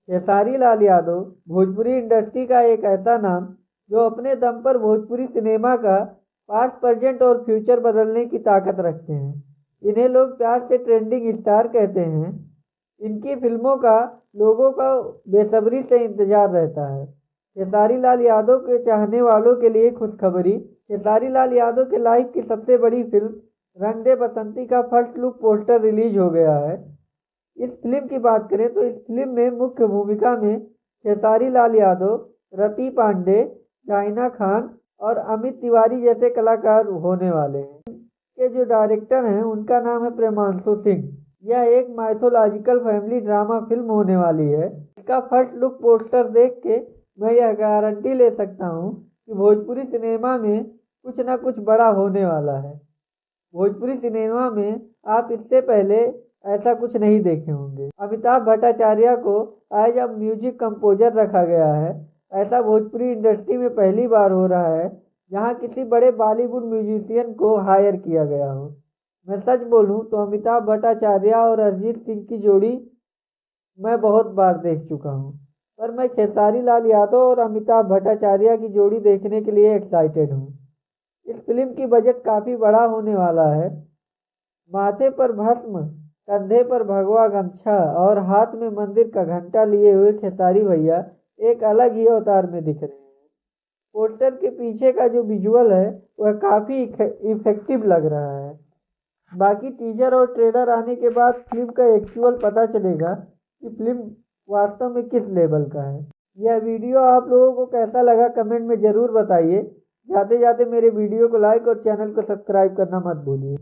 Khesari Lal Yadav Bhojpuri industry का एक ऐसा नाम जो अपने दम पर भोजपुरी सिनेमा का पास्ट, प्रेजेंट और फ्यूचर बदलने की ताकत रखते हैं। इन्हें लोग प्यार से ट्रेंडिंग स्टार कहते हैं। इनकी फिल्मों का लोगों का बेसब्री से इंतजार रहता है। खेसारी लाल यादव के चाहने वालों के लिए खुशखबरी। खेसारी लाल यादव के लाइफ की सबसे बड़ी फिल्म रंग दे बसंती का फर्स्ट लुक पोस्टर रिलीज हो गया है। इस फिल्म की बात करें तो इस फिल्म में मुख्य भूमिका में खेसारी लाल यादव, रति पांडे, शाहिना खान और अमित तिवारी जैसे कलाकार होने वाले हैं। के जो डायरेक्टर हैं उनका नाम है प्रेमांशु सिंह। यह एक माइथोलॉजिकल फैमिली ड्रामा फिल्म होने वाली है। इसका फर्स्ट लुक पोस्टर देख के मैं यह गारंटी ले सकता हूँ कि भोजपुरी सिनेमा में कुछ ना कुछ बड़ा होने वाला है। भोजपुरी सिनेमा में आप इससे पहले ऐसा कुछ नहीं देखे होंगे। अमिताभ भट्टाचार्य को एज अ म्यूजिक कंपोजर रखा गया है। ऐसा भोजपुरी इंडस्ट्री में पहली बार हो रहा है जहां किसी बड़े बॉलीवुड म्यूजिशियन को हायर किया गया हो। मैं सच बोलूं तो अमिताभ भट्टाचार्य और अरिजीत सिंह की जोड़ी मैं बहुत बार देख चुका हूं, पर मैं खेसारी लाल यादव और अमिताभ भट्टाचार्य की जोड़ी देखने के लिए एक्साइटेड हूं। इस फिल्म की बजट काफी बड़ा होने वाला है। माथे पर भस्म, कंधे पर भगवा गमछा और हाथ में मंदिर का घंटा लिए हुए खेसारी भैया एक अलग ही अवतार में दिख रहे हैं। पोस्टर के पीछे का जो विजुअल है वह काफी इफेक्टिव लग रहा है। बाकी टीजर और ट्रेलर आने के बाद फिल्म का एक्चुअल पता चलेगा कि फिल्म वास्तव में किस लेवल का है। यह वीडियो आप लोगों को कैसा लगा कमेंट में ज़रूर बताइए। जाते जाते मेरे वीडियो को लाइक और चैनल को सब्सक्राइब करना मत भूलिए।